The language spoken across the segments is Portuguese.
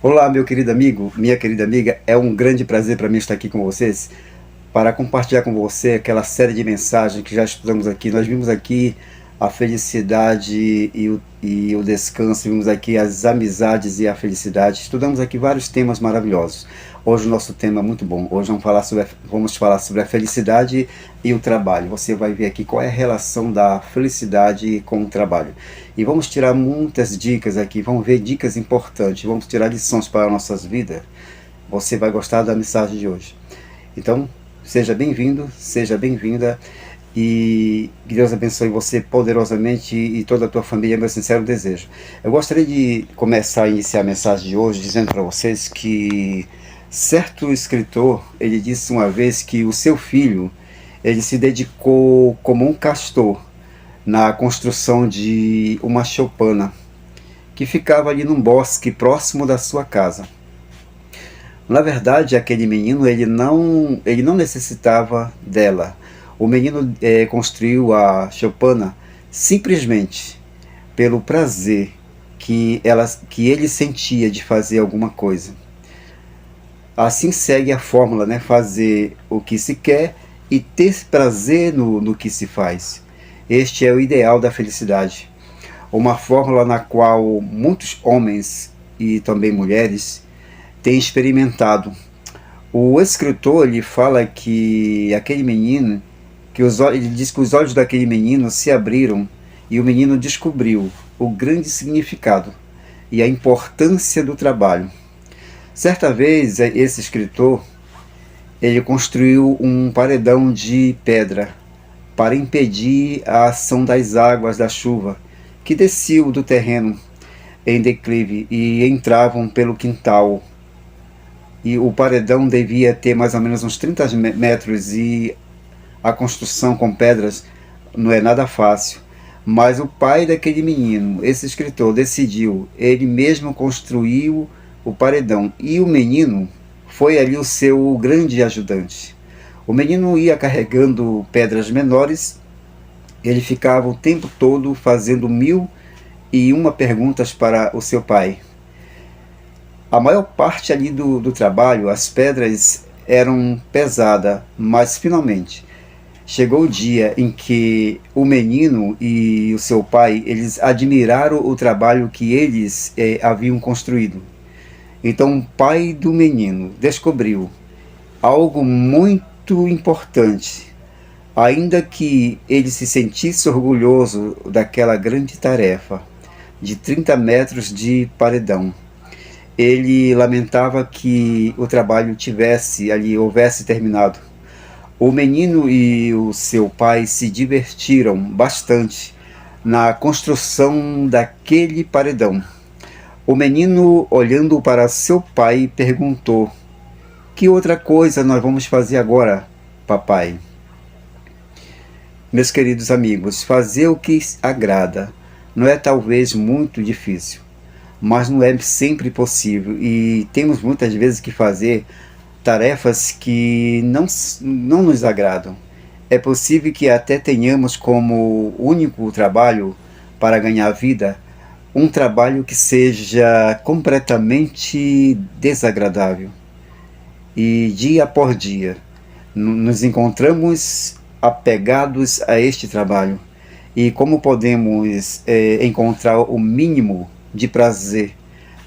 Olá, meu querido amigo, minha querida amiga, é um grande prazer para mim estar aqui com vocês para compartilhar com você aquela série de mensagens que já estudamos aqui. Nós vimos aqui a felicidade e o descanso, vimos aqui as amizades e a felicidade. Estudamos aqui vários temas maravilhosos. Hoje o nosso tema é muito bom. Hoje vamos falar sobre a felicidade e o trabalho. Você vai ver aqui qual é a relação da felicidade com o trabalho. E vamos tirar muitas dicas aqui, vamos ver dicas importantes, vamos tirar lições para nossas vidas. Você vai gostar da mensagem de hoje. Então, seja bem-vindo, seja bem-vinda e que Deus abençoe você poderosamente e toda a tua família, é meu sincero desejo. Eu gostaria de começar a iniciar a mensagem de hoje dizendo para vocês que certo escritor, ele disse uma vez que o seu filho, ele se dedicou como um castor na construção de uma choupana que ficava ali num bosque próximo da sua casa. Na verdade, aquele menino ele não necessitava dela. O menino construiu a choupana simplesmente pelo prazer que ele sentia de fazer alguma coisa. Assim segue a fórmula, né? Fazer o que se quer e ter prazer no que se faz. Este é o ideal da felicidade. Uma fórmula na qual muitos homens e também mulheres têm experimentado. O escritor ele fala que aquele menino, ele diz que os olhos daquele menino se abriram e o menino descobriu o grande significado e a importância do trabalho. Certa vez esse escritor ele construiu um paredão de pedra para impedir a ação das águas da chuva que desciam do terreno em declive e entravam pelo quintal. E o paredão devia ter mais ou menos uns 30 metros e a construção com pedras não é nada fácil. Mas o pai daquele menino, esse escritor, decidiu, ele mesmo construiu o paredão e o menino foi ali o seu grande ajudante. O menino ia carregando pedras menores, ele ficava o tempo todo fazendo 1001 perguntas para o seu pai. A maior parte ali do trabalho, as pedras eram pesadas, mas finalmente chegou o dia em que o menino e o seu pai, eles admiraram o trabalho que eles haviam construído. Então o pai do menino descobriu algo muito importante. Ainda que ele se sentisse orgulhoso daquela grande tarefa de 30 metros de paredão, ele lamentava que o trabalho houvesse terminado. O menino e o seu pai se divertiram bastante na construção daquele paredão. O menino, olhando para seu pai, perguntou: "Que outra coisa nós vamos fazer agora, papai?" Meus queridos amigos, fazer o que agrada não é talvez muito difícil, mas não é sempre possível e temos muitas vezes que fazer tarefas que não nos agradam. É possível que até tenhamos como único trabalho para ganhar vida um trabalho que seja completamente desagradável. E dia após dia nos encontramos apegados a este trabalho. E como podemos encontrar o mínimo de prazer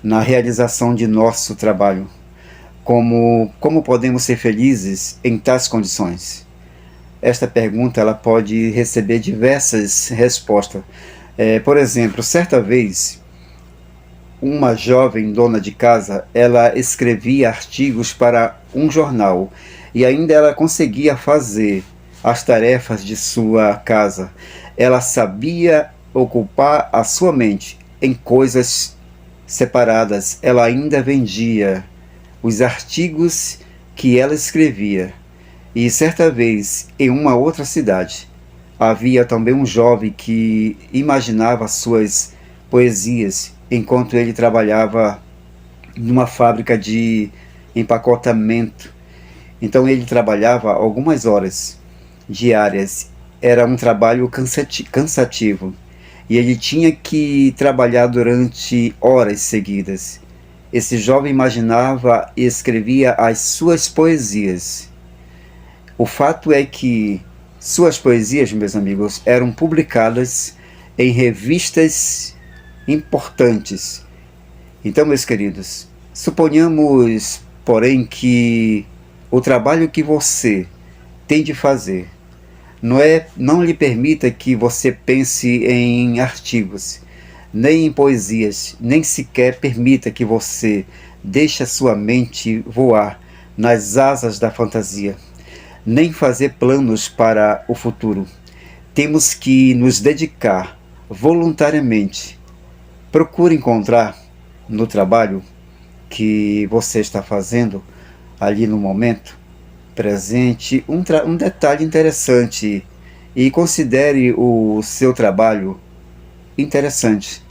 na realização de nosso trabalho? Como podemos ser felizes em tais condições? Esta pergunta ela pode receber diversas respostas. Por exemplo, certa vez, uma jovem dona de casa, ela escrevia artigos para um jornal e ainda ela conseguia fazer as tarefas de sua casa. Ela sabia ocupar a sua mente em coisas separadas. Ela ainda vendia os artigos que ela escrevia. E certa vez, em uma outra cidade, havia também um jovem que imaginava suas poesias enquanto ele trabalhava numa fábrica de empacotamento. Então ele trabalhava algumas horas diárias. Era um trabalho cansativo. E ele tinha que trabalhar durante horas seguidas. Esse jovem imaginava e escrevia as suas poesias. O fato é que suas poesias, meus amigos, eram publicadas em revistas importantes. Então, meus queridos, suponhamos, porém, que o trabalho que você tem de fazer não lhe permita que você pense em artigos, nem em poesias, nem sequer permita que você deixe a sua mente voar nas asas da fantasia, nem fazer planos para o futuro. Temos que nos dedicar voluntariamente. Procure encontrar no trabalho que você está fazendo ali no momento presente um detalhe interessante e considere o seu trabalho interessante,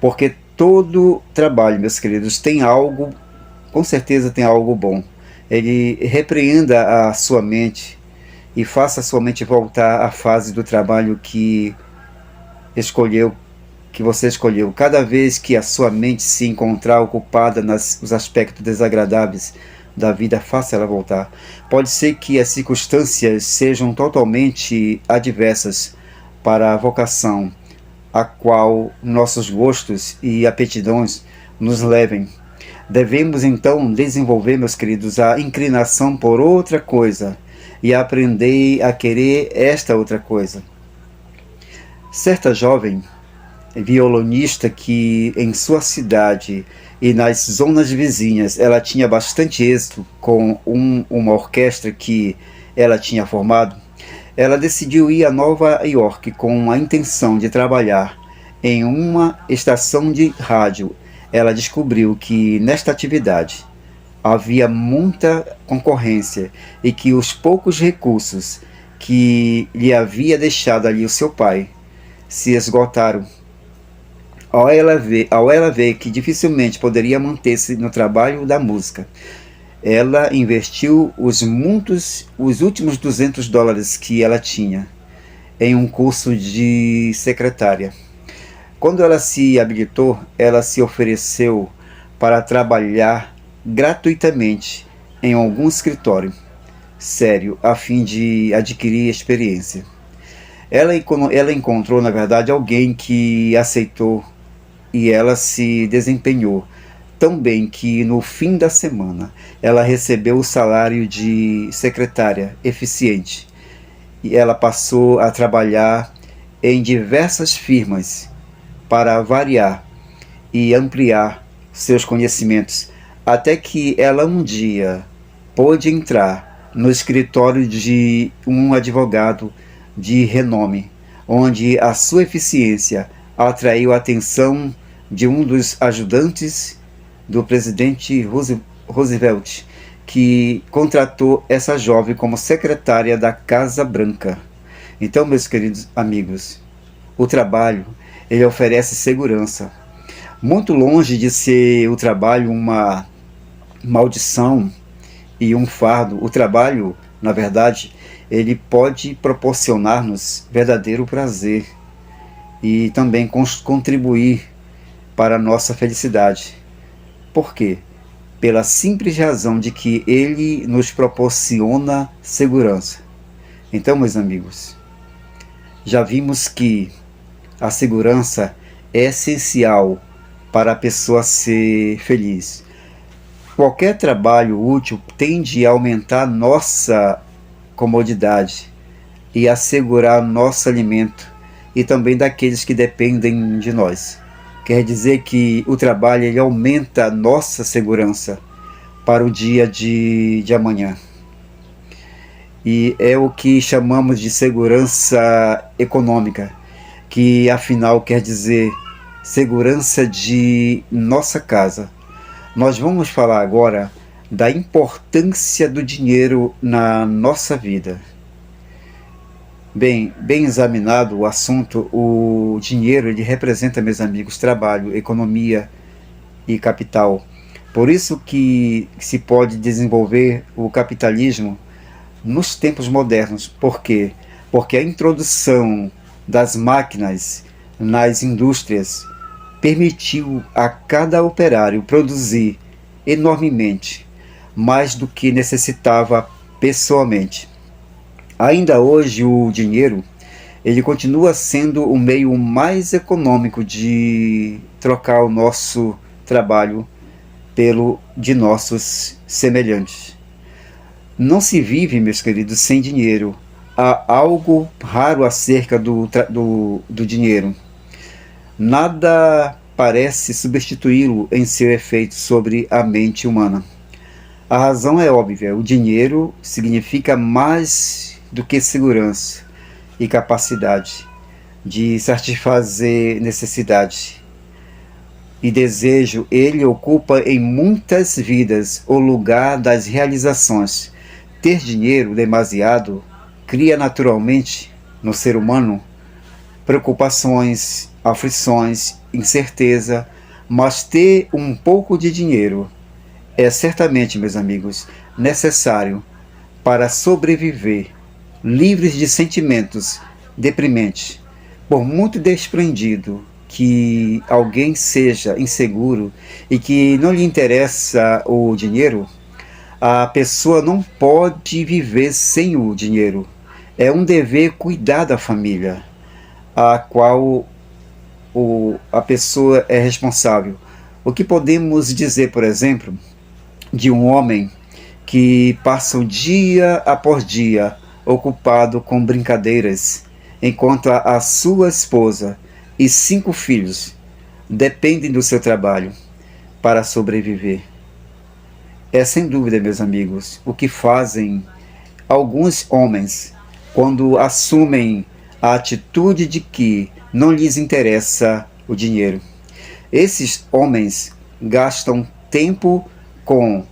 porque todo trabalho, meus queridos, tem algo, com certeza tem algo bom. Ele repreenda a sua mente e faça a sua mente voltar à fase do trabalho que escolheu, que você escolheu. Cada vez que a sua mente se encontrar ocupada nos aspectos desagradáveis da vida, faça ela voltar. Pode ser que as circunstâncias sejam totalmente adversas para a vocação a qual nossos gostos e aptidões nos levem. Devemos então desenvolver, meus queridos, a inclinação por outra coisa e aprender a querer esta outra coisa. Certa jovem violonista que em sua cidade e nas zonas vizinhas ela tinha bastante êxito com uma orquestra que ela tinha formado, ela decidiu ir a Nova York com a intenção de trabalhar em uma estação de rádio. Ela descobriu que nesta atividade havia muita concorrência e que os poucos recursos que lhe havia deixado ali o seu pai se esgotaram. Ao ela ver que dificilmente poderia manter-se no trabalho da música, ela investiu os últimos $200 que ela tinha em um curso de secretária. Quando ela se habilitou, ela se ofereceu para trabalhar gratuitamente em algum escritório sério, a fim de adquirir experiência. Ela encontrou, na verdade, alguém que aceitou e ela se desempenhou tão bem que no fim da semana ela recebeu o salário de secretária eficiente e ela passou a trabalhar em diversas firmas para variar e ampliar seus conhecimentos, até que ela um dia pôde entrar no escritório de um advogado de renome, onde a sua eficiência atraiu a atenção de um dos ajudantes do presidente Roosevelt, que contratou essa jovem como secretária da Casa Branca. Então, meus queridos amigos, o trabalho, ele oferece segurança. Muito longe de ser o trabalho uma maldição e um fardo, o trabalho, na verdade, ele pode proporcionar-nos verdadeiro prazer e também contribuir para a nossa felicidade. Por quê? Pela simples razão de que ele nos proporciona segurança. Então, meus amigos, já vimos que a segurança é essencial para a pessoa ser feliz. Qualquer trabalho útil tende a aumentar nossa comodidade e assegurar nosso alimento e também daqueles que dependem de nós. Quer dizer que o trabalho ele aumenta a nossa segurança para o dia de amanhã. E é o que chamamos de segurança econômica, que afinal quer dizer segurança de nossa casa. Nós vamos falar agora da importância do dinheiro na nossa vida. Bem examinado o assunto, o dinheiro ele representa, meus amigos, trabalho, economia e capital. Por isso que se pode desenvolver o capitalismo nos tempos modernos. Por quê? Porque a introdução das máquinas nas indústrias permitiu a cada operário produzir enormemente, mais do que necessitava pessoalmente. Ainda hoje o dinheiro, ele continua sendo o meio mais econômico de trocar o nosso trabalho pelo de nossos semelhantes. Não se vive, meus queridos, sem dinheiro. Há algo raro acerca do dinheiro. Nada parece substituí-lo em seu efeito sobre a mente humana. A razão é óbvia: o dinheiro significa mais do que segurança e capacidade de satisfazer necessidade e desejo. Ele ocupa em muitas vidas o lugar das realizações. Ter dinheiro demasiado cria naturalmente no ser humano preocupações, aflições, incerteza, mas ter um pouco de dinheiro é certamente, meus amigos, necessário para sobreviver livres de sentimentos deprimentes. Por muito desprendido que alguém seja inseguro e que não lhe interessa o dinheiro, a pessoa não pode viver sem o dinheiro. É um dever cuidar da família, a qual a pessoa é responsável. O que podemos dizer, por exemplo, de um homem que passa o dia após dia ocupado com brincadeiras, enquanto a sua esposa e 5 filhos dependem do seu trabalho para sobreviver? É sem dúvida, meus amigos, o que fazem alguns homens quando assumem a atitude de que não lhes interessa o dinheiro. Esses homens gastam tempo com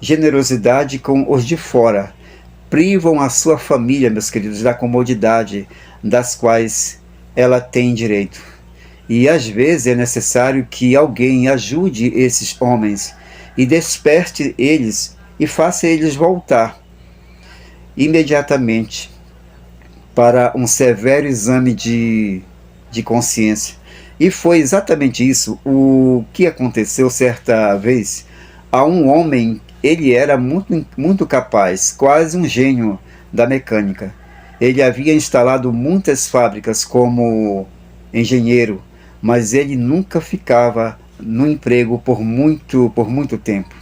generosidade com os de fora, privam a sua família, meus queridos, da comodidade das quais ela tem direito. E às vezes é necessário que alguém ajude esses homens e desperte eles e faça eles voltar imediatamente para um severo exame de consciência. E foi exatamente isso o que aconteceu certa vez a um homem. Ele era muito capaz, quase um gênio da mecânica. Ele havia instalado muitas fábricas como engenheiro, mas ele nunca ficava no emprego por muito tempo.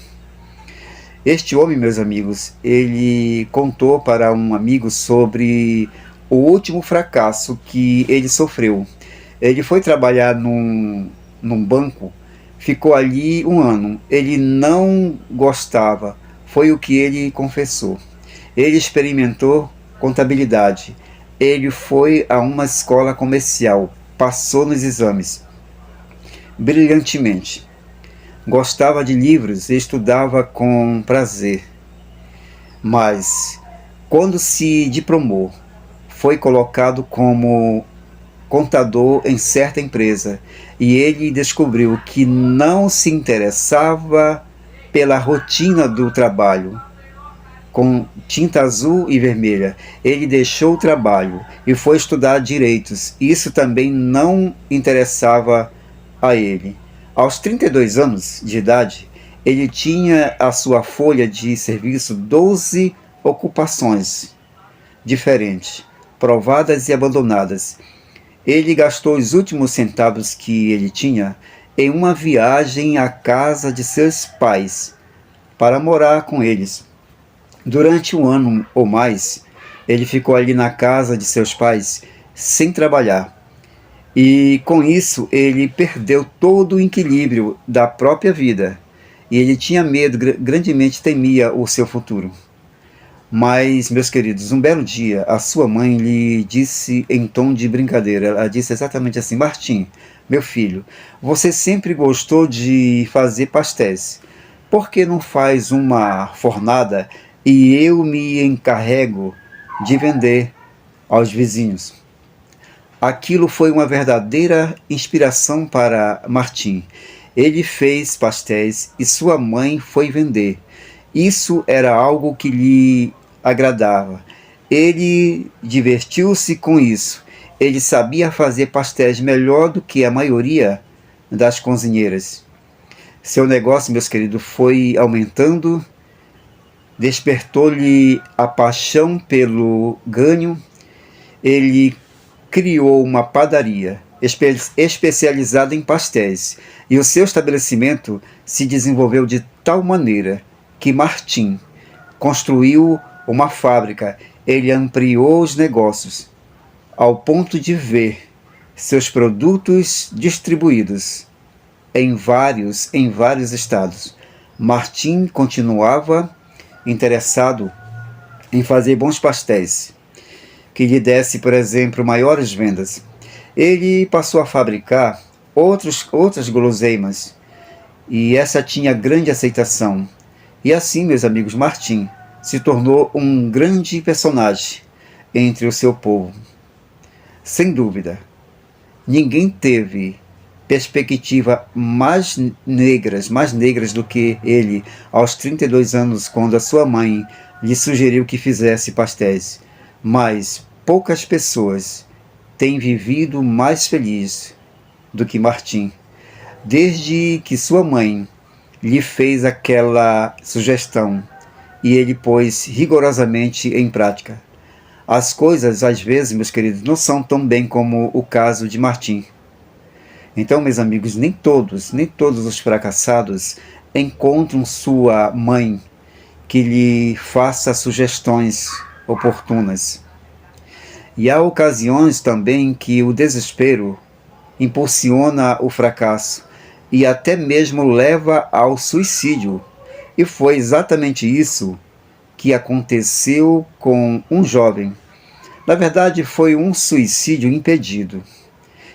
Este homem, meus amigos, ele contou para um amigo sobre o último fracasso que ele sofreu. Ele foi trabalhar num banco, ficou ali um ano. Ele não gostava, foi o que ele confessou. Ele experimentou contabilidade. Ele foi a uma escola comercial, passou nos exames brilhantemente. Gostava de livros e estudava com prazer. Mas, quando se diplomou, foi colocado como contador em certa empresa e ele descobriu que não se interessava pela rotina do trabalho com tinta azul e vermelha. Ele deixou o trabalho e foi estudar direitos. Isso também não interessava a ele. Aos 32 anos de idade, ele tinha à sua folha de serviço 12 ocupações diferentes, provadas e abandonadas. Ele gastou os últimos centavos que ele tinha em uma viagem à casa de seus pais para morar com eles. Durante um ano ou mais, ele ficou ali na casa de seus pais sem trabalhar. E com isso ele perdeu todo o equilíbrio da própria vida. E ele tinha medo, grandemente temia o seu futuro. Mas, meus queridos, um belo dia, a sua mãe lhe disse em tom de brincadeira, ela disse exatamente assim: Martim, meu filho, você sempre gostou de fazer pastéis. Por que não faz uma fornada e eu me encarrego de vender aos vizinhos? Aquilo foi uma verdadeira inspiração para Martim. Ele fez pastéis e sua mãe foi vender. Isso era algo que lhe agradava. Ele divertiu-se com isso. Ele sabia fazer pastéis melhor do que a maioria das cozinheiras. Seu negócio, meus queridos, foi aumentando, despertou-lhe a paixão pelo ganho. Ele criou uma padaria especializada em pastéis, e o seu estabelecimento se desenvolveu de tal maneira que Martim construiu uma fábrica. Ele ampliou os negócios ao ponto de ver seus produtos distribuídos em vários estados. Martim continuava interessado em fazer bons pastéis, que lhe desse, por exemplo, maiores vendas. Ele passou a fabricar outras guloseimas, e essa tinha grande aceitação. E assim, meus amigos, Martim se tornou um grande personagem entre o seu povo. Sem dúvida, ninguém teve perspectiva mais negras do que ele aos 32 anos, quando a sua mãe lhe sugeriu que fizesse pastéis. Mas poucas pessoas têm vivido mais feliz do que Martim, desde que sua mãe lhe fez aquela sugestão e ele pôs rigorosamente em prática. As coisas, às vezes, meus queridos, não são tão bem como o caso de Martim. Então, meus amigos, nem todos os fracassados encontram sua mãe que lhe faça sugestões oportunas. E há ocasiões também que o desespero impulsiona o fracasso e até mesmo leva ao suicídio. E foi exatamente isso que aconteceu com um jovem. Na verdade, foi um suicídio impedido.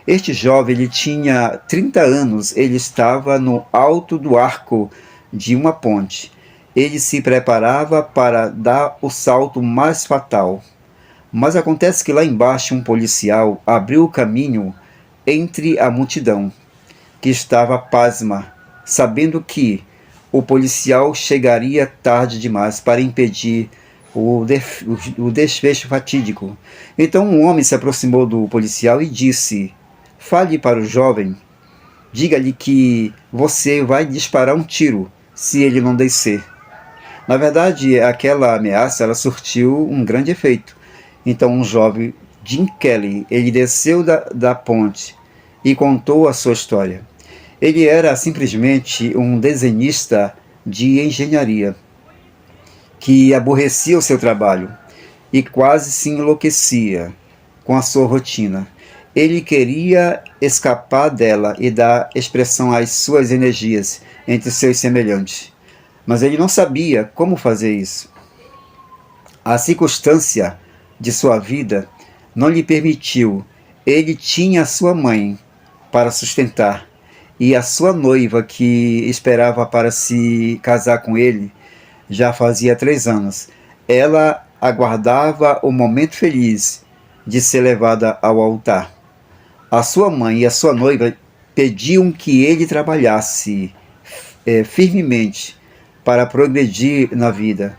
Este jovem, ele tinha 30 anos, ele estava no alto do arco de uma ponte. Ele se preparava para dar o salto mais fatal. Mas acontece que lá embaixo um policial abriu o caminho entre a multidão, que estava pasma, sabendo que o policial chegaria tarde demais para impedir o desfecho fatídico. Então um homem se aproximou do policial e disse: "Fale para o jovem, diga-lhe que você vai disparar um tiro se ele não descer." Na verdade, aquela ameaça ela surtiu um grande efeito. Então um jovem, Jim Kelly, ele desceu da ponte e contou a sua história. Ele era simplesmente um desenhista de engenharia que aborrecia o seu trabalho e quase se enlouquecia com a sua rotina. Ele queria escapar dela e dar expressão às suas energias entre seus semelhantes, mas ele não sabia como fazer isso. A circunstância de sua vida não lhe permitiu. Ele tinha sua mãe para sustentar e a sua noiva, que esperava para se casar com ele já fazia 3 anos. Ela aguardava o momento feliz de ser levada ao altar. A sua mãe e a sua noiva pediam que ele trabalhasse firmemente para progredir na vida,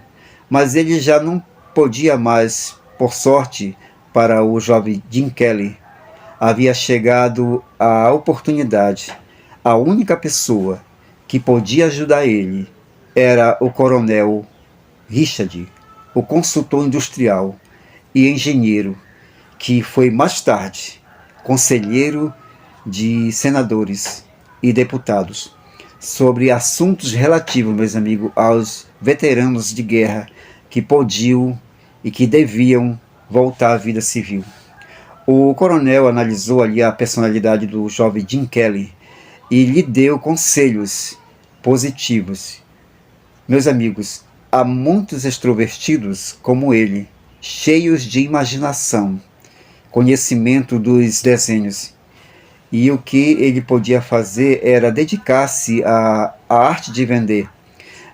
mas ele já não podia mais. Por sorte para o jovem Jim Kelly, havia chegado a oportunidade. A única pessoa que podia ajudar ele era o coronel Richard, o consultor industrial e engenheiro, que foi mais tarde conselheiro de senadores e deputados sobre assuntos relativos, meus amigos, aos veteranos de guerra que podiam e que deviam voltar à vida civil. O coronel analisou ali a personalidade do jovem Jim Kelly e lhe deu conselhos positivos. Meus amigos, há muitos extrovertidos como ele, cheios de imaginação, conhecimento dos desenhos, e o que ele podia fazer era dedicar-se à arte de vender.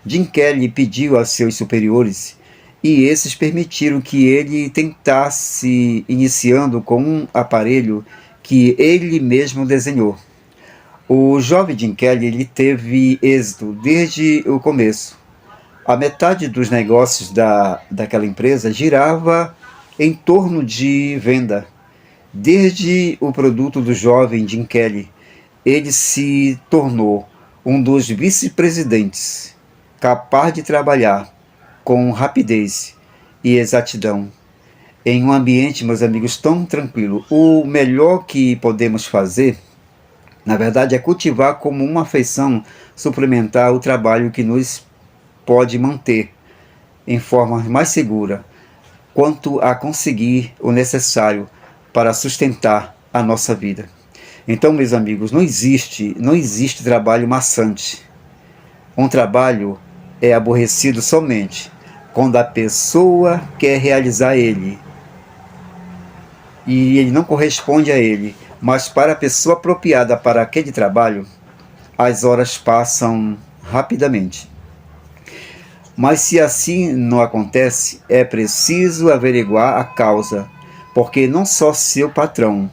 Jim Kelly pediu aos seus superiores e esses permitiram que ele tentasse iniciando com um aparelho que ele mesmo desenhou. O jovem Jim Kelly ele teve êxito desde o começo. A metade dos negócios daquela empresa girava em torno de venda. Desde o produto do jovem Jim Kelly, ele se tornou um dos vice-presidentes, capaz de trabalhar com rapidez e exatidão em um ambiente, meus amigos, tão tranquilo. O melhor que podemos fazer, na verdade, é cultivar como uma afeição suplementar o trabalho que nos pode manter em forma mais segura, quanto a conseguir o necessário para sustentar a nossa vida. Então, meus amigos, não existe trabalho maçante. Um trabalho é aborrecido somente quando a pessoa quer realizar ele e ele não corresponde a ele. Mas para a pessoa apropriada para aquele trabalho, as horas passam rapidamente. Mas se assim não acontece, é preciso averiguar a causa, porque não só seu patrão,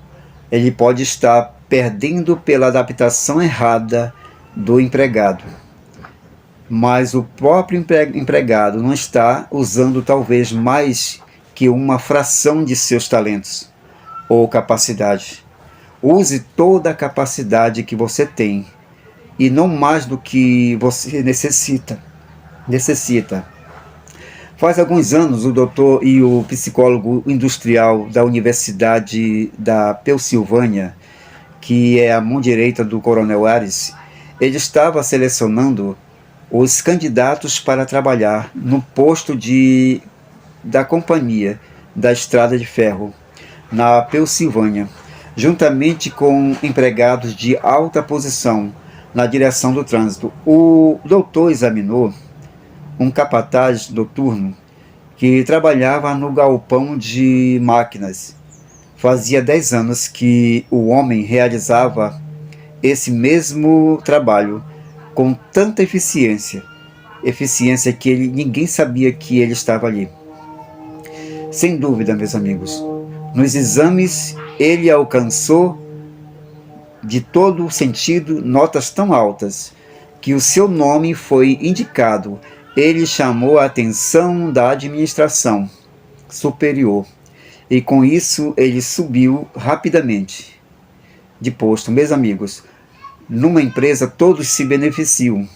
ele pode estar perdendo pela adaptação errada do empregado, mas o próprio empregado não está usando talvez mais que uma fração de seus talentos ou capacidade. Use toda a capacidade que você tem e não mais do que você necessita. Faz alguns anos, o doutor e o psicólogo industrial da Universidade da Pensilvânia, que é a mão direita do Coronel Ares, ele estava selecionando os candidatos para trabalhar no posto da companhia da Estrada de Ferro, na Pensilvânia, juntamente com empregados de alta posição na direção do trânsito. O doutor examinou um capataz noturno que trabalhava no galpão de máquinas. Fazia 10 anos que o homem realizava esse mesmo trabalho com tanta eficiência que ninguém sabia que ele estava ali. Sem dúvida, meus amigos, nos exames ele alcançou de todo o sentido notas tão altas que o seu nome foi indicado. Ele chamou a atenção da administração superior e com isso ele subiu rapidamente de posto. Meus amigos, numa empresa todos se beneficiam,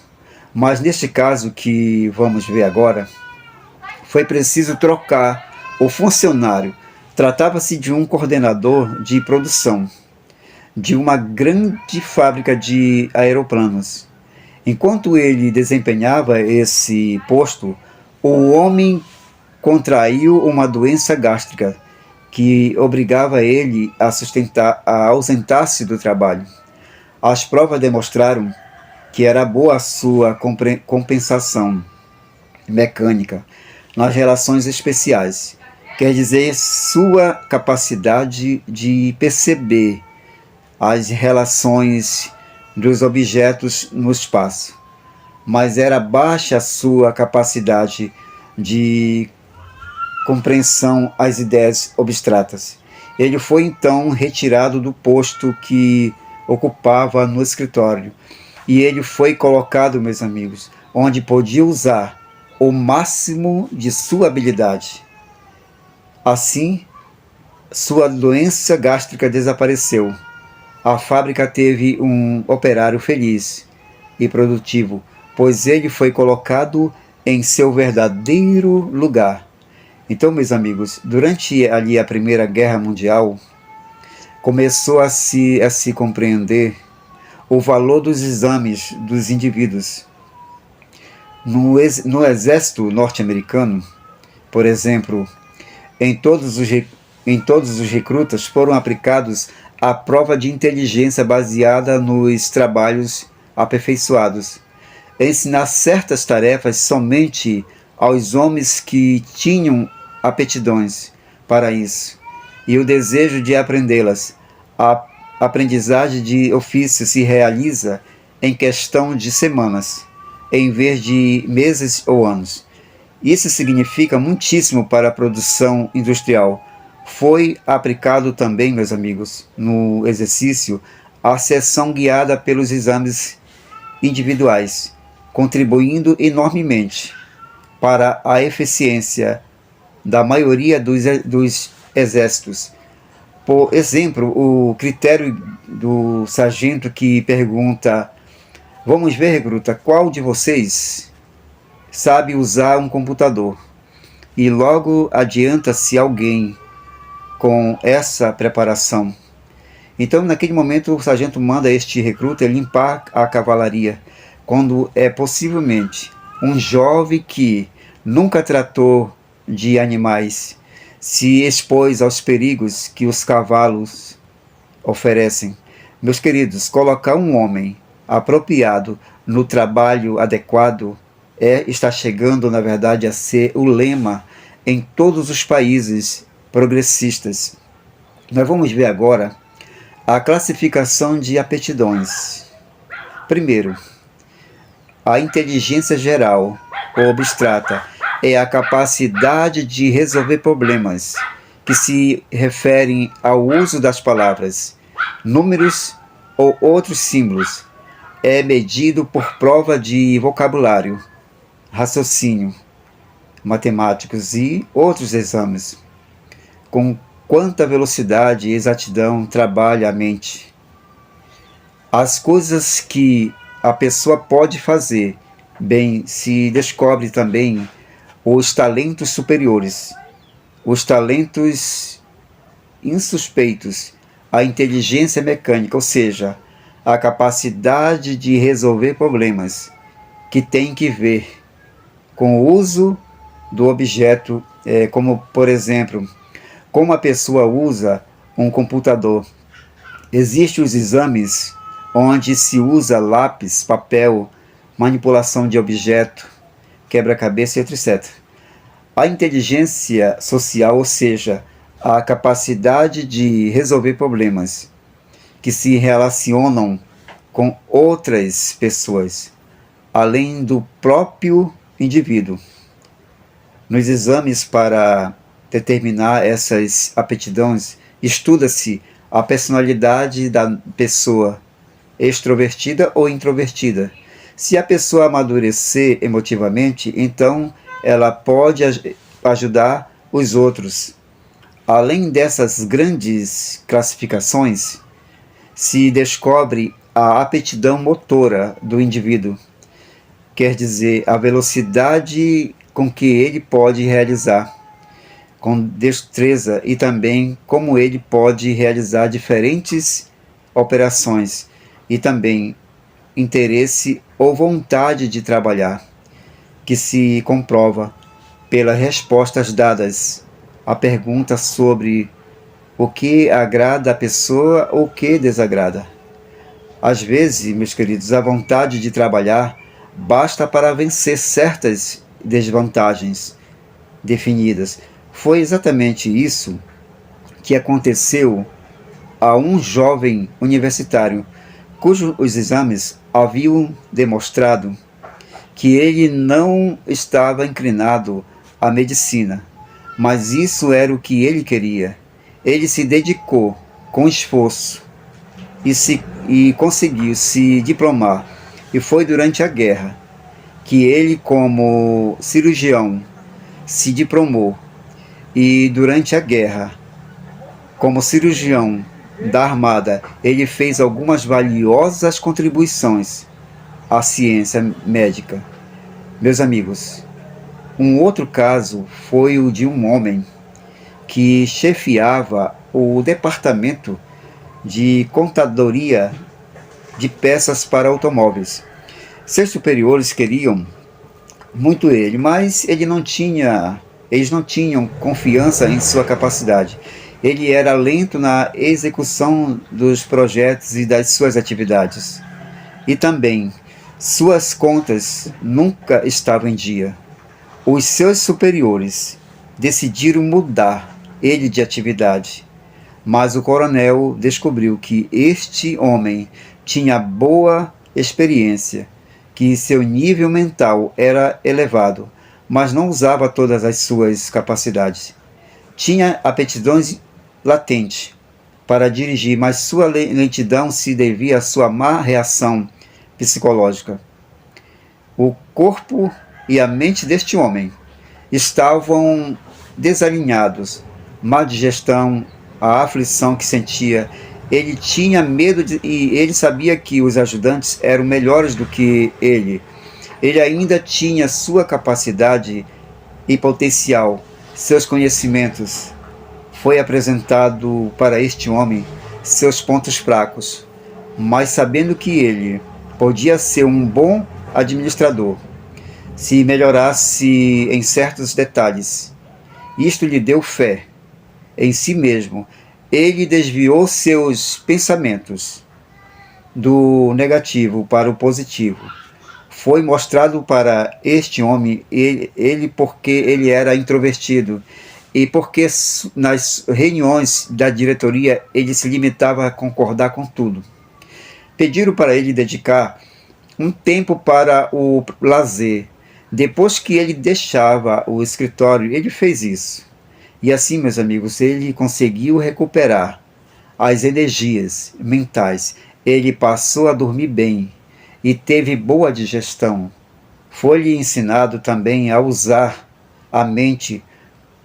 mas neste caso que vamos ver agora, foi preciso trocar o funcionário. Tratava-se de um coordenador de produção de uma grande fábrica de aeroplanos. Enquanto ele desempenhava esse posto, o homem contraiu uma doença gástrica que obrigava ele a ausentar-se do trabalho. As provas demonstraram que era boa a sua compensação mecânica nas relações especiais, quer dizer, sua capacidade de perceber as relações dos objetos no espaço, mas era baixa a sua capacidade de compreensão às ideias abstratas. Ele foi então retirado do posto que ocupava no escritório e ele foi colocado, meus amigos, onde podia usar o máximo de sua habilidade. Assim, sua doença gástrica desapareceu. A fábrica teve um operário feliz e produtivo, pois ele foi colocado em seu verdadeiro lugar. Então, meus amigos, durante ali a Primeira Guerra Mundial, começou a se compreender o valor dos exames dos indivíduos. No exército norte-americano, por exemplo, em todos os recrutas foram aplicados a prova de inteligência baseada nos trabalhos aperfeiçoados. Ensinar certas tarefas somente aos homens que tinham aptidões para isso e o desejo de aprendê-las. A aprendizagem de ofício se realiza em questão de semanas, em vez de meses ou anos. Isso significa muitíssimo para a produção industrial. Foi aplicado também, meus amigos, no exercício, a seleção guiada pelos exames individuais, contribuindo enormemente para a eficiência da maioria dos exércitos. Por exemplo, o critério do sargento que pergunta: vamos ver, recruta, qual de vocês sabe usar um computador? E logo adianta-se alguém com essa preparação. Então, naquele momento, o sargento manda este recruta limpar a cavalaria, quando é possivelmente um jovem que nunca tratou de animais, se expôs aos perigos que os cavalos oferecem. Meus queridos, colocar um homem apropriado no trabalho adequado está chegando, na verdade, a ser o lema em todos os países progressistas. Nós vamos ver agora a classificação de aptidões. Primeiro, a inteligência geral ou abstrata é a capacidade de resolver problemas que se referem ao uso das palavras, números ou outros símbolos. É medido por prova de vocabulário, raciocínio, matemáticos e outros exames. Com quanta velocidade e exatidão trabalha a mente. As coisas que a pessoa pode fazer bem se descobre também os talentos superiores, os talentos insuspeitos, a inteligência mecânica, ou seja, a capacidade de resolver problemas que tem que ver com o uso do objeto, como, por exemplo, como a pessoa usa um computador. Existem os exames onde se usa lápis, papel, manipulação de objeto, quebra-cabeça, etc. A inteligência social, ou seja, a capacidade de resolver problemas que se relacionam com outras pessoas, além do próprio indivíduo. Nos exames para determinar essas aptidões, estuda-se a personalidade da pessoa, extrovertida ou introvertida. Se a pessoa amadurecer emotivamente, então ela pode ajudar os outros. Além dessas grandes classificações, se descobre a aptidão motora do indivíduo, quer dizer, a velocidade com que ele pode realizar, com destreza, e também como ele pode realizar diferentes operações, e também interesse ou vontade de trabalhar, que se comprova pelas respostas dadas à pergunta sobre o que agrada a pessoa ou o que desagrada. Às vezes, meus queridos, a vontade de trabalhar basta para vencer certas desvantagens definidas. Foi exatamente isso que aconteceu a um jovem universitário, cujos exames haviam demonstrado que ele não estava inclinado à medicina, mas isso era o que ele queria. Ele se dedicou com esforço e conseguiu se diplomar. E foi durante a guerra que ele, como cirurgião, se diplomou. E durante a guerra, como cirurgião da Armada, ele fez algumas valiosas contribuições à ciência médica. Meus amigos, um outro caso foi o de um homem que chefiava o departamento de contadoria de peças para automóveis. Seus superiores queriam muito ele, mas eles não tinham confiança em sua capacidade. Ele era lento na execução dos projetos e das suas atividades. E também, suas contas nunca estavam em dia. Os seus superiores decidiram mudar ele de atividade. Mas o coronel descobriu que este homem tinha boa experiência, que seu nível mental era elevado, mas não usava todas as suas capacidades. Tinha aptidões latentes para dirigir, mas sua lentidão se devia à sua má reação psicológica. O corpo e a mente deste homem estavam desalinhados, má digestão, a aflição que sentia. Ele tinha medo e ele sabia que os ajudantes eram melhores do que ele. Ele ainda tinha sua capacidade e potencial, seus conhecimentos. Foi apresentado para este homem seus pontos fracos, mas sabendo que ele podia ser um bom administrador, se melhorasse em certos detalhes. Isto lhe deu fé em si mesmo. Ele desviou seus pensamentos do negativo para o positivo. Foi mostrado para este homem, ele porque ele era introvertido e porque nas reuniões da diretoria ele se limitava a concordar com tudo. Pediram para ele dedicar um tempo para o lazer. Depois que ele deixava o escritório, ele fez isso. E assim, meus amigos, ele conseguiu recuperar as energias mentais. Ele passou a dormir bem e teve boa digestão. Foi-lhe ensinado também a usar a mente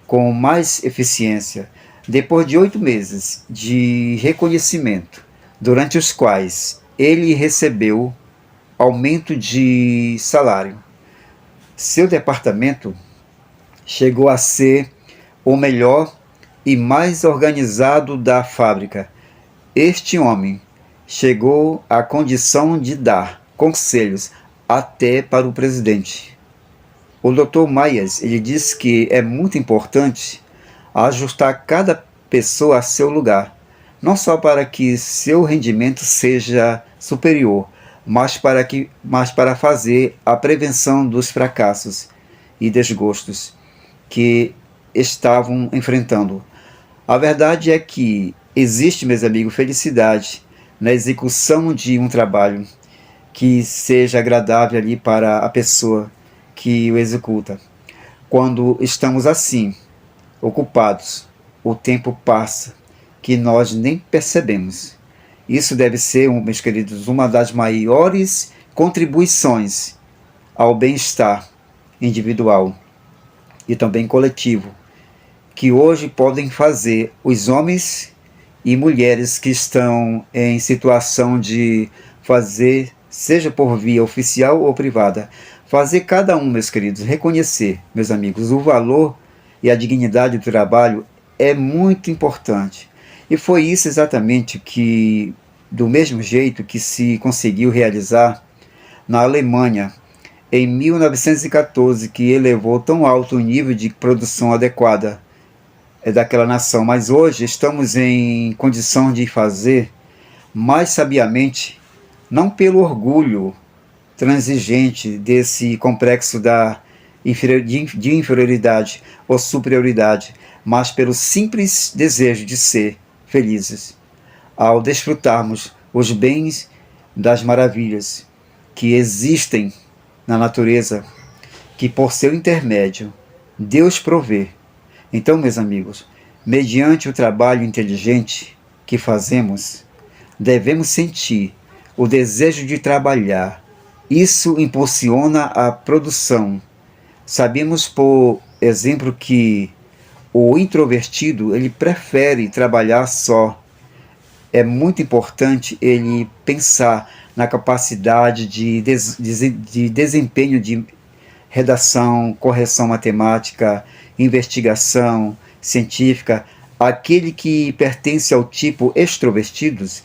com mais eficiência. Depois de 8 meses de reconhecimento, durante os quais ele recebeu aumento de salário, seu departamento chegou a ser o melhor e mais organizado da fábrica. Este homem chegou à condição de dar conselhos até para o presidente. O Dr. Myers, ele diz que é muito importante ajustar cada pessoa a seu lugar, não só para que seu rendimento seja superior, mas para fazer a prevenção dos fracassos e desgostos que estavam enfrentando. A verdade é que existe, meus amigos, felicidade na execução de um trabalho que seja agradável ali para a pessoa que o executa. Quando estamos assim, ocupados, o tempo passa que nós nem percebemos. Isso deve ser, meus queridos, uma das maiores contribuições ao bem-estar individual e também coletivo que hoje podem fazer os homens e mulheres que estão em situação de fazer, seja por via oficial ou privada, fazer cada um, meus queridos, reconhecer, meus amigos, o valor e a dignidade do trabalho é muito importante. E foi isso exatamente que, do mesmo jeito que se conseguiu realizar na Alemanha, em 1914, que elevou tão alto o nível de produção adequada daquela nação. Mas hoje estamos em condição de fazer mais sabiamente, não pelo orgulho transigente desse complexo de inferioridade ou superioridade, mas pelo simples desejo de ser felizes, ao desfrutarmos os bens das maravilhas que existem na natureza, que por seu intermédio Deus provê. Então, meus amigos, mediante o trabalho inteligente que fazemos, devemos sentir o desejo de trabalhar. Isso impulsiona a produção. Sabemos, por exemplo, que o introvertido ele prefere trabalhar só. É muito importante ele pensar na capacidade de desempenho de redação, correção matemática, investigação científica. Aquele que pertence ao tipo extrovertidos,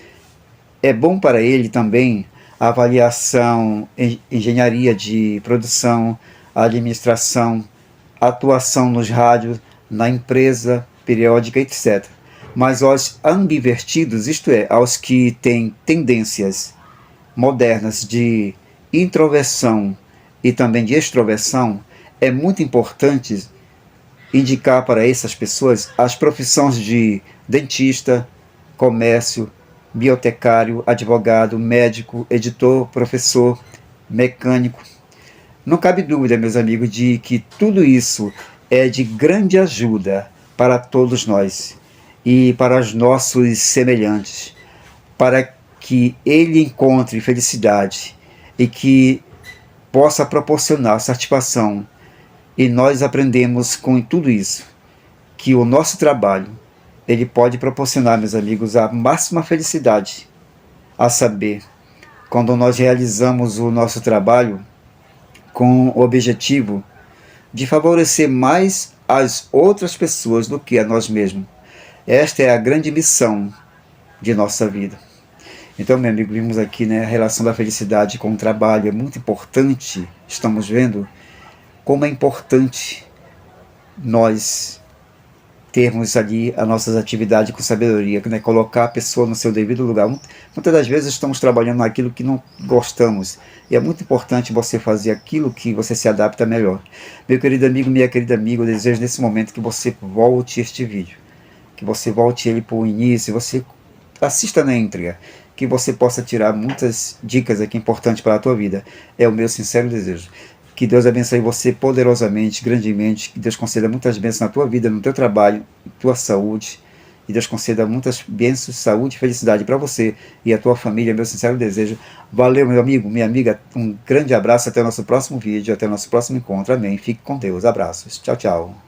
é bom para ele também a avaliação, engenharia de produção, administração, atuação nos rádios, na empresa periódica, etc. Mas aos ambivertidos, isto é, aos que têm tendências modernas de introversão e também de extroversão, é muito importante indicar para essas pessoas as profissões de dentista, comércio, biotecário, advogado, médico, editor, professor, mecânico. Não cabe dúvida, meus amigos, de que tudo isso é de grande ajuda para todos nós e para os nossos semelhantes, para que ele encontre felicidade e que possa proporcionar satisfação. E nós aprendemos com tudo isso que o nosso trabalho ele pode proporcionar, meus amigos, a máxima felicidade, a saber, quando nós realizamos o nosso trabalho com o objetivo de favorecer mais as outras pessoas do que a nós mesmos. Esta é a grande missão de nossa vida. Então, meu amigo, vimos aqui, né, a relação da felicidade com o trabalho é muito importante. Estamos vendo como é importante nós termos ali as nossas atividades com sabedoria, né? Colocar a pessoa no seu devido lugar. Muitas das vezes estamos trabalhando naquilo que não gostamos, e é muito importante você fazer aquilo que você se adapta melhor. Meu querido amigo, minha querida amiga, eu desejo nesse momento que você volte este vídeo, que você volte ele para o início, você assista na íntegra, que você possa tirar muitas dicas aqui importantes para a tua vida. É o meu sincero desejo. Que Deus abençoe você poderosamente, grandemente, que Deus conceda muitas bênçãos na tua vida, no teu trabalho, na tua saúde, e Deus conceda muitas bênçãos, saúde e felicidade para você e a tua família, meu sincero desejo. Valeu, meu amigo, minha amiga, um grande abraço, até o nosso próximo vídeo, até o nosso próximo encontro, amém. Fique com Deus, abraços, tchau, tchau.